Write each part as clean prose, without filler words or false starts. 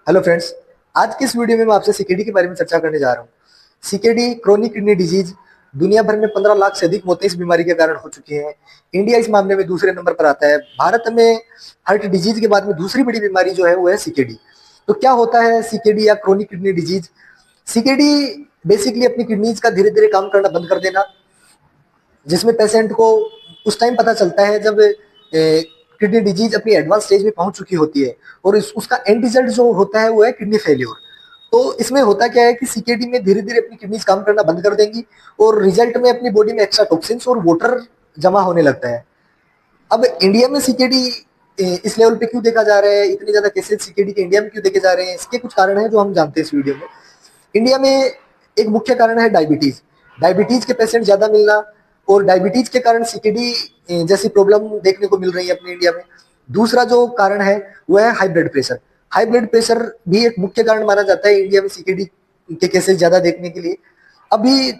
Hello friends. आज की इस वीडियो में मैं आपसे सीकेडी के बारे में चर्चा करने जा रहा हूँ। सीकेडी क्रोनिक किडनी डिजीज दुनिया भर में 15 लाख से अधिक मौतें इस बीमारी के कारण हो चुकी हैं। इंडिया इस मामले में दूसरे नंबर पर आता है। भारत में हार्ट डिजीज के बाद में दूसरी बड़ी बीमारी जो है वो है सीकेडी। तो क्या होता है सीकेडी या chronic kidney disease? CKD basically अपनी किडनीज का धीरे धीरे काम करना बंद कर देना, जिसमें पेशेंट को उस टाइम पता चलता है जब किडनी डिजीज अपनी एडवांस स्टेज में पहुंच चुकी होती है। और उसका एंड रिजल्ट जो होता है वो है किडनी फेल्योर। तो इसमें होता क्या है कि सीकेडी में धीरे धीरे अपनी किडनीज काम करना बंद कर देंगी और रिजल्ट में अपनी बॉडी में एक्स्ट्रा टॉक्सिन्स और वाटर जमा होने लगता है। अब इंडिया में सीकेडी इस लेवल पे क्यों देखा जा रहा है, इतने ज्यादा केसेस सीकेडी के इंडिया में क्यों देखे जा रहे हैं, इसके कुछ कारण हैं जो हम जानते हैं इस वीडियो में। इंडिया में एक मुख्य कारण है डायबिटीज। डायबिटीज के पेशेंट ज्यादा मिलना और डायबिटीज के कारण सीकेडी जैसी प्रॉब्लम देखने को मिल रही है अपने इंडिया में। दूसरा जो कारण है वो है high blood pressure. High blood pressure भी एक मुख्य कारण माना जाता है इंडिया में सीकेडी के केसेस ज्यादा देखने के लिए। अभी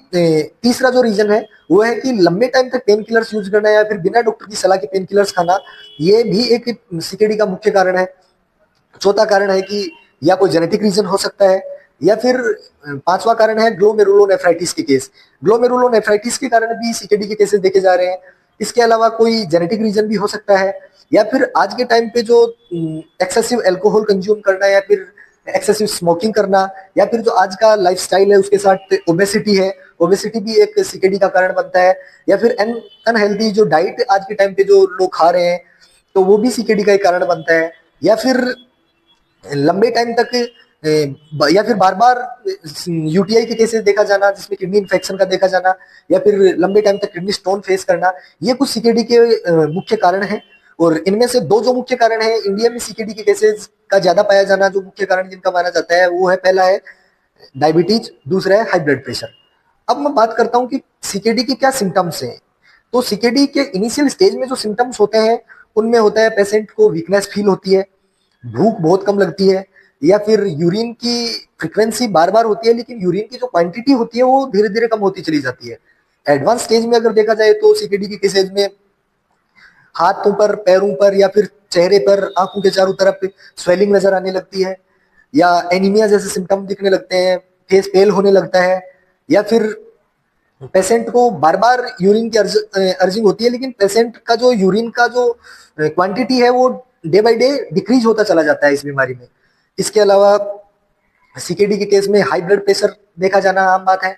तीसरा जो रीजन है वो है कि लंबे टाइम तक पेन किलर्स यूज करना या फिर बिना डॉक्टर की सलाह के पेन किलर्स खाना, ये भी एक सीकेडी का मुख्य कारण है। चौथा कारण है कि या कोई जेनेटिक रीजन हो सकता है, या फिर पांचवा कारण है ग्लोमेरुलोनेफ्राइटिस के केस। ग्लोमेरुलोनेफ्राइटिस के कारण भी सीकेडी के केसेस देखे जा रहे हैं। इसके अलावा कोई जेनेटिक रीजन भी हो सकता है, या फिर आज के टाइम पे जो एक्सेसिव एल्कोहल कंज्यूम करना, या फिर एक्सेसिव स्मोकिंग करना, या फिर जो आज का लाइफस्टाइल है उसके साथ ओबेसिटी है, ओबेसिटी भी एक सीकेडी का कारण बनता है। या फिर अनहेल्दी जो डाइट आज के टाइम पे जो लोग खा रहे हैं, तो वो भी सीकेडी का एक कारण बनता है। या फिर लंबे टाइम तक या फिर बार बार यूटीआई के केसेस देखा जाना, जिसमें किडनी इन्फेक्शन का देखा जाना, या फिर लंबे टाइम तक किडनी स्टोन फेस करना, ये कुछ सीकेडी के मुख्य कारण हैं। और इनमें से दो जो मुख्य कारण है इंडिया में सीकेडी के केसेस का ज्यादा पाया जाना, जो मुख्य कारण जिनका माना जाता है वो है, पहला है डायबिटीज, दूसरा है हाई ब्लड प्रेशर। अब मैं बात करता हूँ कि सीकेडी के क्या सिम्टम्स हैं। तो सीकेडी के इनिशियल स्टेज में जो सिम्टम्स होते हैं उनमें होता है पेशेंट को वीकनेस फील होती है, भूख बहुत कम लगती है, या फिर यूरिन की फ्रीक्वेंसी बार बार होती है लेकिन यूरिन की जो क्वांटिटी होती है वो धीरे धीरे कम होती चली जाती है। एडवांस स्टेज में अगर देखा जाए तो सीकेडी के केसेज में हाथों पर, पैरों पर, या फिर चेहरे पर, आंखों के चारों तरफ स्वेलिंग नजर आने लगती है, या एनीमिया जैसे सिम्टम दिखने लगते हैं, फेस पेल होने लगता है, या फिर पेशेंट को बार बार यूरिन की अर्जिंग होती है लेकिन पेशेंट का जो यूरिन का जो क्वांटिटी है वो डे बाय डे डिक्रीज होता चला जाता है इस बीमारी में। इसके अलावा सीकेडी के केस में हाई ब्लड प्रेशर देखा जाना आम बात है।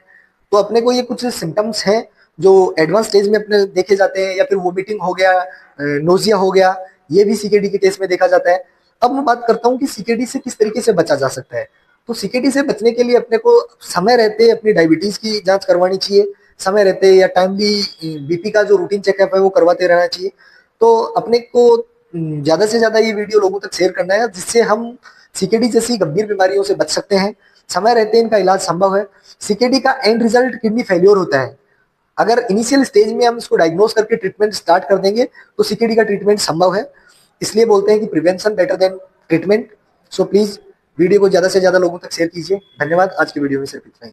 तो अपने को ये कुछ सिम्टम्स हैं जो एडवांस स्टेज में अपने देखे जाते हैं, या फिर वोमिटिंग हो गया, नोजिया हो गया, ये भी सीकेडी के केस में देखा जाता है। अब मैं बात करता हूँ कि सीकेडी से किस तरीके से बचा जा सकता है। तो सीकेडी से बचने के लिए अपने को समय रहते अपनी डायबिटीज की जांच करवानी चाहिए, समय रहते या टाइमली बीपी का जो रूटीन चेकअप है वो करवाते रहना चाहिए। तो अपने को ज्यादा से ज्यादा ये वीडियो लोगों तक शेयर करना है, जिससे हम सीकेडी जैसी गंभीर बीमारियों से बच सकते हैं। समय रहते इनका इलाज संभव है। सीकेडी का एंड रिजल्ट किडनी फेल्योर होता है। अगर इनिशियल स्टेज में हम इसको डायग्नोस करके ट्रीटमेंट स्टार्ट कर देंगे तो सीकेडी का ट्रीटमेंट संभव है। इसलिए बोलते हैं कि prevention better than treatment. So please video को ज्यादा से ज्यादा लोगों तक शेयर कीजिए। धन्यवाद। आज की वीडियो में सिर्फ इतना ही।